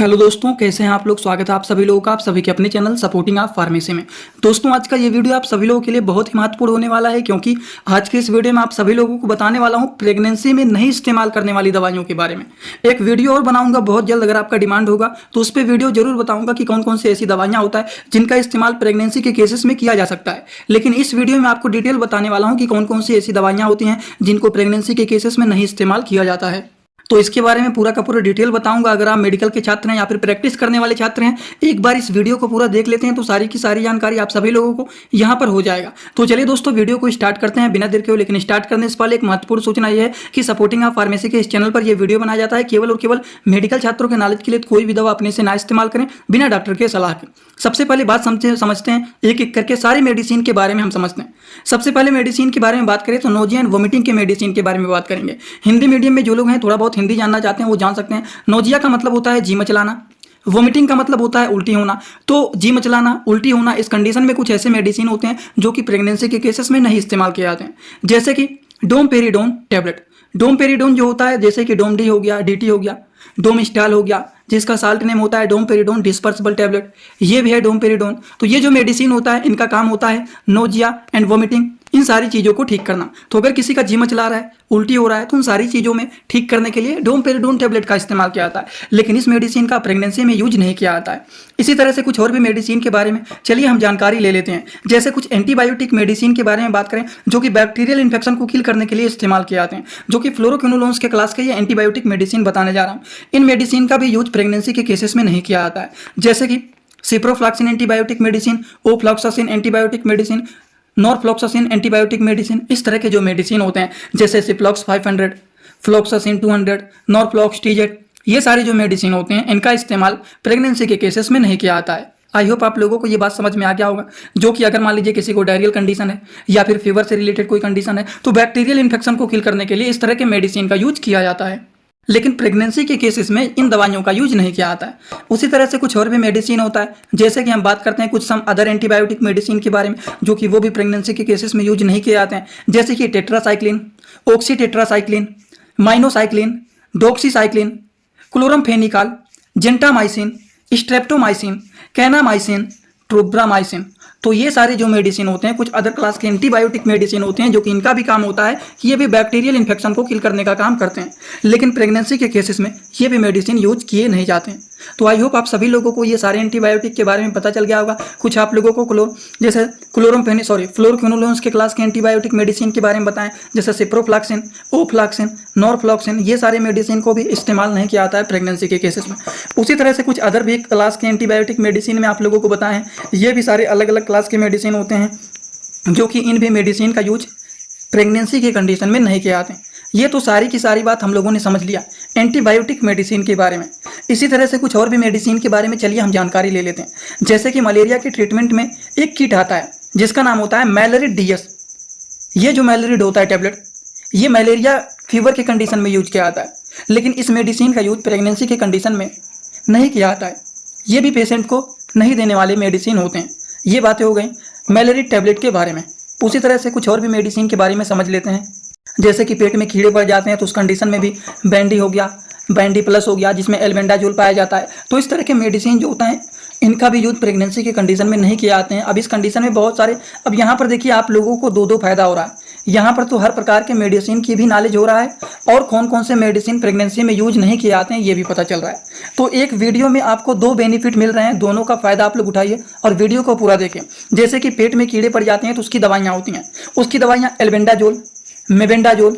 Hello दोस्तों, कैसे हैं आप लोग। स्वागत है आप सभी लोगों का आप सभी के अपने चैनल सपोर्टिंग आप फार्मेसी में। दोस्तों, आज का ये वीडियो आप सभी लोगों के लिए बहुत ही महत्वपूर्ण होने वाला है, क्योंकि आज के इस वीडियो में आप सभी लोगों को बताने वाला हूं प्रेगनेंसी में नहीं इस्तेमाल करने वाली दवाइयों के बारे में। एक वीडियो और बनाऊंगा बहुत जल्द, अगर आपका डिमांड होगा तो उस पर वीडियो जरूर बताऊंगा कि कौन कौन सी ऐसी दवाइयाँ होता है जिनका इस्तेमाल प्रेगनेंसी के केसेस में किया जा सकता है। लेकिन इस वीडियो में आपको डिटेल बताने वाला हूँ कि कौन कौन सी ऐसी दवाइयाँ होती हैं जिनको प्रेगनेंसी के केसेस में नहीं इस्तेमाल किया जाता है। तो इसके बारे में पूरा का पूरा डिटेल बताऊंगा। अगर आप मेडिकल के छात्र हैं या फिर प्रैक्टिस करने वाले छात्र हैं, एक बार इस वीडियो को पूरा देख लेते हैं तो सारी की सारी जानकारी आप सभी लोगों को यहाँ पर हो जाएगा। तो चलिए दोस्तों, वीडियो को स्टार्ट करते हैं बिना देर के। लेकिन स्टार्ट करने से पहले एक महत्वपूर्ण सूचना यह है कि सपोर्टिंग आप फार्मेसी के इस चैनल पर यह वीडियो बनाया जाता है केवल और केवल मेडिकल छात्रों के नॉलेज के लिए। कोई भी दवा अपने से ना इस्तेमाल करें बिना डॉक्टर के सलाह के। सबसे पहले बात समझते हैं एक एक करके सारी मेडिसिन के बारे में हम समझते हैं। सबसे पहले मेडिसिन के बारे में बात करें तो नोजिया एंड वोमिटिंग के मेडिसिन के बारे में बात करेंगे। हिंदी मीडियम में जो लोग हैं, थोड़ा बहुत हिंदी जानना चाहते हैं, वो जान सकते हैं। नोजिया का मतलब होता है जी मचलाना, वोमिटिंग का मतलब होता है उल्टी होना। तो जी मचलाना, उल्टी होना, इस कंडीशन में कुछ ऐसे मेडिसिन होते हैं जो कि प्रेगनेंसी के केसेस में नहीं इस्तेमाल किए जाते हैं, जैसे कि डोमपेरिडोन टैबलेट। डोमपेरिडोन जो होता है, जैसे कि डोमडी हो गया, डीटी हो गया, डोमिस्टाल हो गया, जिसका साल्ट नेम होता है डोमपेरिडोन डिस्पर्सिबल टैबलेट, ये भी है डोमपेरिडोन। तो ये जो मेडिसिन होता है, इनका काम होता है नोजिया एंड वोमिटिंग, इन सारी चीज़ों को ठीक करना। तो अगर किसी का जी मचला रहा है, उल्टी हो रहा है, तो उन सारी चीज़ों में ठीक करने के लिए डोमपेरिडोन टैबलेट का इस्तेमाल किया जाता है। लेकिन इस मेडिसिन का प्रेगनेंसी में यूज नहीं किया जाता है। इसी तरह से कुछ और भी मेडिसिन के बारे में चलिए हम जानकारी ले लेते हैं। जैसे कुछ एंटीबायोटिक मेडिसिन के बारे में बात करें जो कि बैक्टीरियल इन्फेक्शन को किल करने के लिए इस्तेमाल किए जाते हैं, जो कि फ्लोरोक्विनोलोन्स के क्लास के ये एंटीबायोटिक मेडिसिन बताने जा रहा हूँ। इन मेडिसिन का भी यूज प्रेगनेंसी के केसेस में नहीं किया जाता है, जैसे कि ciprofloxacin antibiotic medicine, ofloxacin antibiotic medicine, norfloxacin antibiotic medicine. इस तरह के जो मेडिसिन होते हैं, जैसे सिप्लॉक्स 500, फ्लॉक्सासिन 200, नॉरफ्लॉक्स TZ, ये सारे जो मेडिसिन होते हैं, इनका इस्तेमाल प्रेगनेंसी के केसेस में नहीं किया जाता है। आई होप आप लोगों को ये बात समझ में आ गया होगा, जो कि अगर मान लीजिए किसी को डायरियल कंडीशन है या फिर फीवर से रिलेटेड कोई कंडीशन है, तो बैक्टीरियल इन्फेक्शन को किल करने के लिए इस तरह के मेडिसिन का यूज किया जाता है। लेकिन प्रेगनेंसी के केसेस में इन दवाइयों का यूज नहीं किया जाता है। उसी तरह से कुछ और भी मेडिसिन होता है, जैसे कि हम बात करते हैं कुछ सम अदर एंटीबायोटिक मेडिसिन के बारे में, जो कि वो भी प्रेगनेंसी के केसेस में यूज नहीं किए जाते हैं, जैसे कि tetracycline, oxytetracycline, minocycline, doxycycline, chloramphenicol, gentamicin, streptomycin, kanamycin, tobramycin. तो ये सारे जो मेडिसिन होते हैं, कुछ अदर क्लास के एंटीबायोटिक मेडिसिन होते हैं, जो कि इनका भी काम होता है कि ये भी बैक्टीरियल इन्फेक्शन को किल करने का काम करते हैं। लेकिन प्रेगनेंसी के केसेस में ये भी मेडिसिन यूज किए नहीं जाते हैं। तो आई होप आप सभी लोगों को ये सारे एंटीबायोटिक के बारे में पता चल गया होगा। कुछ आप लोगों को फ्लोरोक्विनोलोन्स के क्लास के एंटीबायोटिक मेडिसिन के बारे में बताएं, जैसे सिप्रोफ्लॉक्सिन, ओफ्लॉक्सिन, नॉरफ्लॉक्सिन, ये सारे मेडिसिन को भी इस्तेमाल नहीं किया जाता है प्रेगनेंसी के केसेस में। उसी तरह से कुछ अदर भी क्लास के एंटीबायोटिक मेडिसिन में आप लोगों को बताएं, ये भी सारे अलग अलग क्लास के मेडिसिन होते हैं, जो कि इन भी मेडिसिन का यूज प्रेगनेंसी के कंडीशन में नहीं किए जाते हैं। ये तो सारी की सारी बात हम लोगों ने समझ लिया एंटीबायोटिक मेडिसिन के बारे में। इसी तरह से कुछ और भी मेडिसिन के बारे में चलिए हम जानकारी ले लेते हैं। जैसे कि मलेरिया के ट्रीटमेंट में एक किट आता है जिसका नाम होता है मैलरिड DS। ये जो मैलरिड होता है टैबलेट, ये मलेरिया फीवर के कंडीशन में यूज किया जाता है, लेकिन इस मेडिसिन का यूज प्रेगनेंसी के कंडीशन में नहीं किया जाता है। ये भी पेशेंट को नहीं देने वाले मेडिसिन होते हैं। ये बातें हो गई मैलरिड टैबलेट के बारे में। उसी तरह से कुछ और भी मेडिसिन के बारे में समझ लेते हैं, जैसे कि पेट में कीड़े पड़ जाते हैं, तो उस कंडीशन में भी बैंडी हो गया, बैंडी प्लस हो गया, जिसमें एल्बेंडाजोल पाया जाता है। तो इस तरह के मेडिसिन जो होता है, इनका भी यूज प्रेगनेंसी के कंडीशन में नहीं किए जाते हैं। अब इस कंडीशन में बहुत सारे, अब यहाँ पर देखिए आप लोगों को दो फायदा हो रहा है। यहाँ पर तो हर प्रकार के मेडिसिन की भी नॉलेज हो रहा है, और कौन कौन से मेडिसिन प्रेगनेंसी में यूज नहीं किए जाते हैं ये भी पता चल रहा है। तो एक वीडियो में आपको दो बेनिफिट मिल रहे हैं, दोनों का फायदा आप लोग उठाइए और वीडियो को पूरा देखें। जैसे कि पेट में कीड़े पड़ जाते हैं तो उसकी दवाइयाँ होती हैं, उसकी दवाइयाँ एल्बेंडाजोल, मेबेंडाजोल,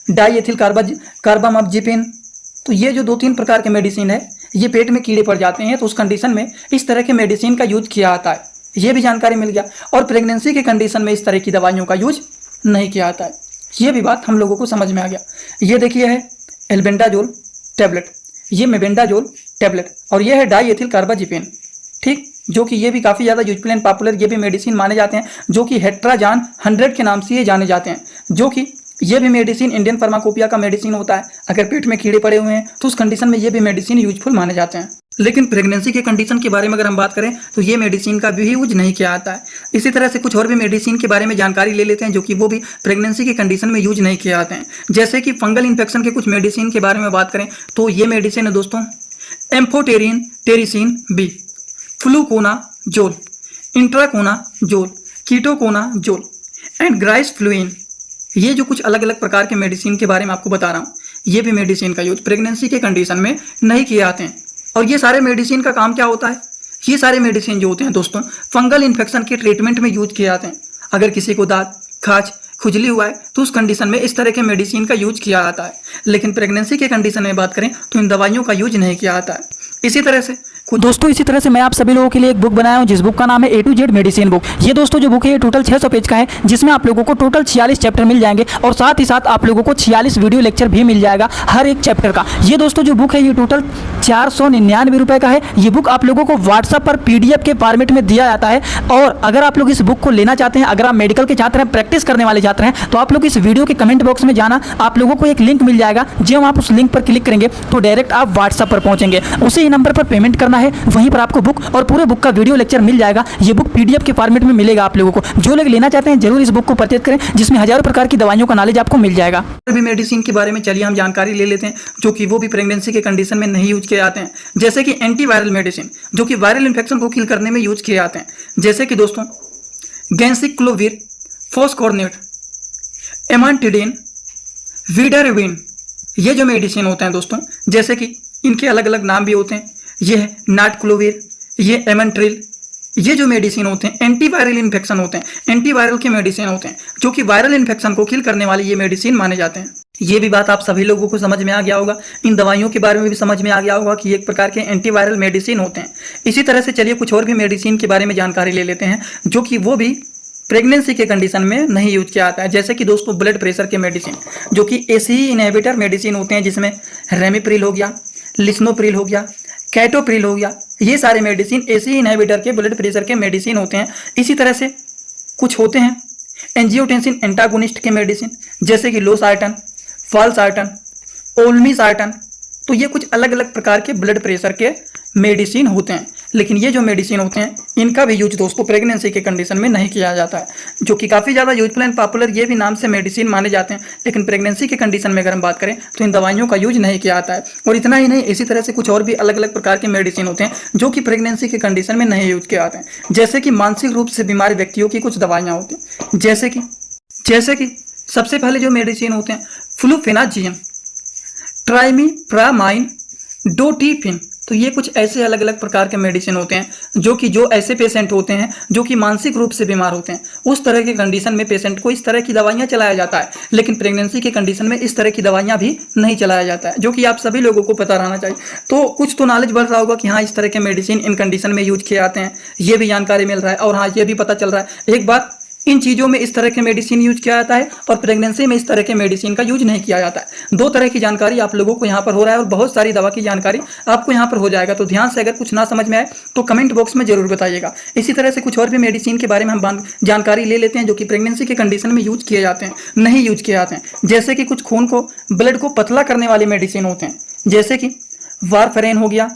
डाईएथिल कार्बामाज़ेपिन। तो ये जो 2-3 प्रकार के मेडिसिन है, ये पेट में कीड़े पड़ जाते हैं तो उस कंडीशन में इस तरह के मेडिसिन का यूज किया जाता है। ये भी जानकारी मिल गया। और प्रेगनेंसी के कंडीशन में इस तरह की दवाइयों का यूज नहीं किया जाता है। ये भी बात हम लोगों को समझ में आ गया। ये देखिए है एल्बेंडाजोल टैबलेट, ये मेबेंडाजोल टैबलेट, और ये है डाईएथिल कार्बामाज़ेपिन, ठीक, जो कि ये भी काफ़ी ज़्यादा यूजफुल एंड पॉपुलर ये भी मेडिसिन माने जाते हैं, जो कि हेट्राजान 100 के नाम से ये जाने जाते हैं। जो कि ये भी मेडिसिन इंडियन फार्माकोपिया का मेडिसिन होता है। अगर पेट में कीड़े पड़े हुए हैं तो उस कंडीशन में ये भी मेडिसिन यूजफुल माने जाते हैं। लेकिन प्रेगनेंसी के कंडीशन के बारे में अगर हम बात करें तो ये मेडिसिन का भी यूज नहीं किया जाता है। इसी तरह से कुछ और भी मेडिसिन के बारे में जानकारी ले लेते हैं, जो कि वो भी प्रेगनेंसी के कंडीशन में यूज नहीं किए जाते हैं। जैसे कि फंगल इन्फेक्शन के कुछ मेडिसिन के बारे में बात करें तो ये मेडिसिन है दोस्तों एम्फोटेरिन टेरिसिन बी, फ्लूकोनाजोल, इंट्राकोनाजोल, कीटोकोनाजोल एंड ग्राइसफ्लुइन। ये जो कुछ अलग अलग प्रकार के मेडिसिन के बारे में आपको बता रहा हूँ, ये भी मेडिसिन का यूज प्रेगनेंसी के कंडीशन में नहीं किए जाते हैं। और ये सारे मेडिसिन का काम क्या होता है? ये सारे मेडिसिन जो होते हैं दोस्तों, फंगल इन्फेक्शन के ट्रीटमेंट में यूज किए जाते हैं। अगर किसी को दांत, खाज, खुजली हुआ है तो उस कंडीशन में इस तरह के मेडिसिन का यूज किया जाता है। लेकिन प्रेगनेंसी के कंडीशन में बात करें तो इन दवाइयों का यूज नहीं किया जाता है। इसी तरह से मैं आप सभी लोगों के लिए एक बुक बनाया हूं, जिस बुक का नाम है A to Z medicine book. ये दोस्तों जो बुक है ये टोटल 600 पेज का है, जिसमें आप लोगों को टोटल 46 चैप्टर मिल जाएंगे और साथ ही साथ आप लोगों को 46 वीडियो लेक्चर भी मिल जाएगा हर एक चैप्टर का। ये दोस्तों जो बुक है ये टोटल 499 रुपये का है। ये बुक आप लोगों को व्हाट्सएप पर PDF के फॉर्मेट में दिया जाता है। और अगर आप लोग इस बुक को लेना चाहते हैं, अगर आप मेडिकल के छात्र हैं, प्रैक्टिस करने वाले छात्र हैं, तो आप लोग इस वीडियो के कमेंट बॉक्स में जाना, आप लोगों को एक लिंक मिल जाएगा। जब आप उस लिंक पर क्लिक करेंगे तो डायरेक्ट आप व्हाट्सएप पर पहुंचेंगे, उसी ही नंबर पर पेमेंट करना है, वहीं पर आपको बुक और पूरे बुक का वीडियो लेक्चर मिल जाएगा। ये बुक PDF के फॉर्मेट में मिलेगा आप लोगों को। जो लोग लेना चाहते हैं जरूर इस बुक को परचेज करें, जिसमें हजारों प्रकार की दवाइयों का नॉलेज आपको मिल जाएगा। भी मेडिसिन के बारे में चलिए हम जानकारी ले लेते हैं, जो कि वो भी प्रेगनेंसी के कंडीशन में नहीं यूज किए जाते हैं। जैसे कि एंटीवायरल मेडिसिन, जो कि वायरल इन्फेक्शन को किल करने में यूज किए जाते हैं। जैसे कि दोस्तों गैंसिक्लोविर, फॉस्कोर्नेट, एमांटिडिन, विडारेविन, ये जो मेडिसिन होते हैं दोस्तों, जैसे कि इनके अलग अलग नाम भी होते हैं। ये है नाटक्लोविर, ये एमेंट्रिल। ये जो मेडिसिन होते हैं एंटीवायरल इन्फेक्शन होते हैं, एंटीवायरल के मेडिसिन होते हैं, जो कि वायरल इन्फेक्शन को किल करने वाले ये मेडिसिन माने जाते हैं। ये भी बात आप सभी लोगों को समझ में आ गया होगा। इन दवाइयों के बारे में भी समझ में आ गया होगा कि एक प्रकार के एंटीवायरल मेडिसिन होते हैं। इसी तरह से चलिए कुछ और भी मेडिसिन के बारे में जानकारी ले लेते हैं, जो कि वो भी प्रेगनेंसी के कंडीशन में नहीं यूज किया जाता है। जैसे कि दोस्तों ब्लड प्रेशर के मेडिसिन, जो कि ACE इनहिबिटर मेडिसिन होते हैं, जिसमें रेमिप्रिल हो गया, लिस्नोप्रिल हो गया, कैटोप्रिल हो गया। ये सारे मेडिसिन ACE इनहिबिटर के ब्लड प्रेशर के मेडिसिन होते हैं। इसी तरह से कुछ होते हैं एंजियोटेंसिन एंटागोनिस्ट के मेडिसिन, जैसे कि लोसार्टन, वालसार्टन, ओल्मीसार्टन। तो ये कुछ अलग अलग प्रकार के ब्लड प्रेशर के मेडिसिन होते हैं। लेकिन ये जो मेडिसिन होते हैं इनका भी यूज दोस्तों प्रेगनेंसी के कंडीशन में नहीं किया जाता है, जो कि काफ़ी ज़्यादा यूजफुल एंड पॉपुलर ये भी नाम से मेडिसिन माने जाते हैं। लेकिन प्रेगनेंसी के कंडीशन में अगर हम बात करें तो इन दवाइयों का यूज नहीं किया जाता है। और इतना ही नहीं, इसी तरह से कुछ और भी अलग अलग प्रकार के मेडिसिन होते हैं जो कि प्रेगनेंसी के कंडीशन में नहीं यूज किए जाते हैं। जैसे कि मानसिक रूप से बीमार व्यक्तियों की कुछ दवाइयाँ होती हैं, जैसे कि सबसे पहले जो मेडिसिन होते हैं फ्लूफेनाजियम, ट्राइमीप्रामाइन, डोटीफिन। तो ये कुछ ऐसे अलग अलग प्रकार के मेडिसिन होते हैं जो ऐसे पेशेंट होते हैं जो कि मानसिक रूप से बीमार होते हैं। उस तरह के कंडीशन में पेशेंट को इस तरह की दवाइयाँ चलाया जाता है। लेकिन प्रेगनेंसी के कंडीशन में इस तरह की दवाइयाँ भी नहीं चलाया जाता है, जो कि आप सभी लोगों को पता रहना चाहिए। तो कुछ तो नॉलेज बढ़ रहा होगा कि हाँ इस तरह के मेडिसिन इन कंडीशन में यूज किए जाते हैं, ये भी जानकारी मिल रहा है। और हाँ ये भी पता चल रहा है एक बात, इन चीज़ों में इस तरह के मेडिसिन यूज किया जाता है और प्रेगनेंसी में इस तरह के मेडिसिन का यूज नहीं किया जाता है। दो तरह की जानकारी आप लोगों को यहाँ पर हो रहा है और बहुत सारी दवा की जानकारी आपको यहाँ पर हो जाएगा। तो ध्यान से अगर कुछ ना समझ में आए तो कमेंट बॉक्स में जरूर बताइएगा। इसी तरह से कुछ और भी मेडिसिन के बारे में हम जानकारी ले लेते हैं जो कि प्रेगनेंसी के कंडीशन में यूज किए जाते हैं, नहीं यूज किए जाते हैं। जैसे कि कुछ खून को, ब्लड को पतला करने वाले मेडिसिन होते हैं, जैसे कि वारफेरिन हो गया,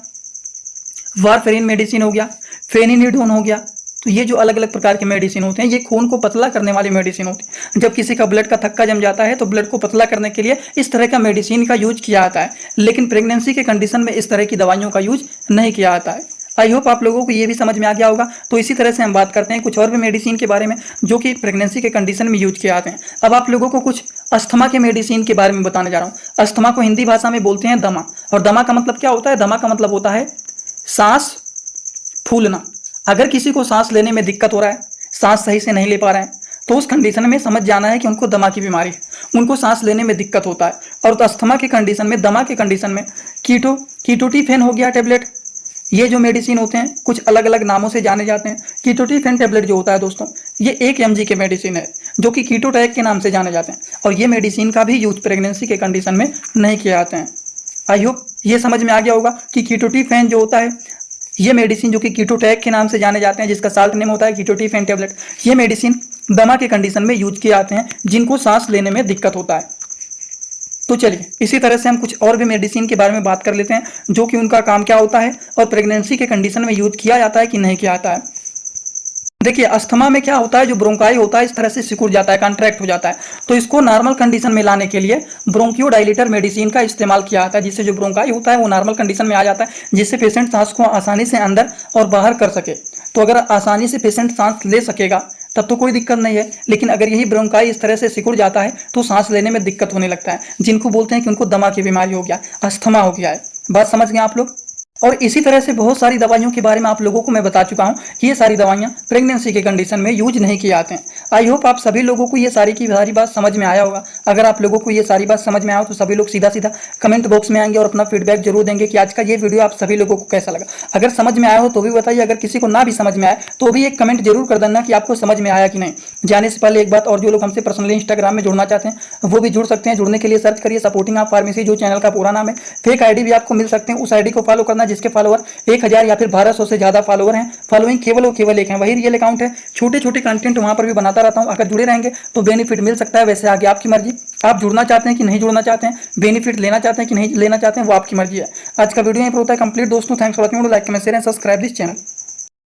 वारफेरिन मेडिसिन हो गया, फेनिनिडोन हो गया। तो ये जो अलग अलग प्रकार के मेडिसिन होते हैं ये खून को पतला करने वाली मेडिसिन होती है। जब किसी का ब्लड का थक्का जम जाता है तो ब्लड को पतला करने के लिए इस तरह का मेडिसिन का यूज किया जाता है। लेकिन प्रेगनेंसी के कंडीशन में इस तरह की दवाइयों का यूज नहीं किया जाता है। आई होप आप लोगों को ये भी समझ में आ गया होगा। तो इसी तरह से हम बात करते हैं कुछ और भी मेडिसिन के बारे में जो कि प्रेगनेंसी के कंडीशन में यूज किए जाते हैं। अब आप लोगों को कुछ अस्थमा के मेडिसिन के बारे में बताने जा रहा हूँ। अस्थमा को हिंदी भाषा में बोलते हैं दमा, और दमा का मतलब क्या होता है? दमा का मतलब होता है सांस फूलना। अगर किसी को सांस लेने में दिक्कत हो रहा है, सांस सही से नहीं ले पा रहे हैं, तो उस कंडीशन में समझ जाना है कि उनको दमा की बीमारी है, उनको सांस लेने में दिक्कत होता है। और तो अस्थमा के कंडीशन में, दमा के कंडीशन में कीटोटिफेन हो गया टेबलेट, ये जो मेडिसिन होते हैं कुछ अलग अलग नामों से जाने जाते हैं। कीटोटिफेन टेबलेट जो होता है दोस्तों ये 1 mg के मेडिसिन है जो कि कीटोटैक के नाम से जाने जाते हैं। और ये मेडिसिन का भी यूज प्रेगनेंसी के कंडीशन में नहीं किए जाते हैं। आई होप ये समझ में आ गया होगा कि कीटोटिफेन जो होता है ये मेडिसिन जो कि कीटोटैक के नाम से जाने जाते हैं, जिसका साल्ट नेम होता है कीटोटिफेन टेबलेट, ये मेडिसिन दमा के कंडीशन में यूज किए जाते हैं जिनको सांस लेने में दिक्कत होता है। तो चलिए इसी तरह से हम कुछ और भी मेडिसिन के बारे में बात कर लेते हैं जो कि उनका काम क्या होता है और प्रेगनेंसी के कंडीशन में यूज किया जाता है कि नहीं किया जाता है। देखिए अस्थमा में क्या होता है, जो ब्रोंकाई होता है इस तरह से सिकुड़ जाता है, कॉन्ट्रैक्ट हो जाता है। तो इसको नॉर्मल कंडीशन में लाने के लिए ब्रोंकियोडाइलेटर मेडिसिन का इस्तेमाल किया जाता है, जिससे जो ब्रोंकाई होता है वो नॉर्मल कंडीशन में आ जाता है, जिससे पेशेंट सांस को आसानी से अंदर और बाहर कर सके। तो अगर आसानी से पेशेंट सांस ले सकेगा तब तो कोई दिक्कत नहीं है, लेकिन अगर यही ब्रोंकाई इस तरह से सिकुड़ जाता है तो सांस लेने में दिक्कत होने लगता है, जिनको बोलते हैं कि उनको दमा की बीमारी हो गया, अस्थमा हो गया है। बात समझ गए आप लोग। और इसी तरह से बहुत सारी दवाइयों के बारे में आप लोगों को मैं बता चुका हूं कि ये सारी दवाइयां प्रेगनेंसी के कंडीशन में यूज नहीं किए जाते हैं। आई होप आप सभी लोगों को ये सारी की सारी बात समझ में आया होगा। अगर आप लोगों को ये सारी बात समझ में आया हो तो सभी लोग सीधा सीधा कमेंट बॉक्स में आएंगे और अपना फीडबैक जरूर देंगे कि आज का ये वीडियो आप सभी लोगों को कैसा लगा। अगर समझ में आया हो तो भी बताइए, अगर किसी को ना भी समझ में आए तो भी एक कमेंट जरूर कर देना कि आपको समझ में आया कि नहीं। जाने से पहले एक बात और, जो लोग हमसे पर्सनली इंस्टाग्राम में जुड़ना चाहते हैं वो भी जुड़ सकते हैं। जुड़ने के लिए सर्च करिए सपोर्टिंग ऑफ फार्मेसी, जो चैनल का पूरा नाम है। फेक आईडी भी आपको मिल सकते हैं, उस आईडी को फॉलो करना जिसके फॉलोअर 1000 या फिर 1200 से ज्यादा फॉलोअर हैं। फॉलोइंग केवल और केवल एक है, वही रियल अकाउंट है। छोटे छोटे कंटेंट वहां पर भी बनाता रहता हूं, अगर जुड़े रहेंगे तो बेनिफिट मिल सकता है। वैसे आगे आपकी मर्जी, आप जुड़ना चाहते हैं कि नहीं जुड़ना चाहते हैं, बेनिफिट लेना चाहते हैं कि नहीं लेना चाहते हैं, वो आपकी मर्जी है। आज का वीडियो यहीं पर होता है कंप्लीट दोस्तों। Thanks for watching, like comment share and subscribe this channel.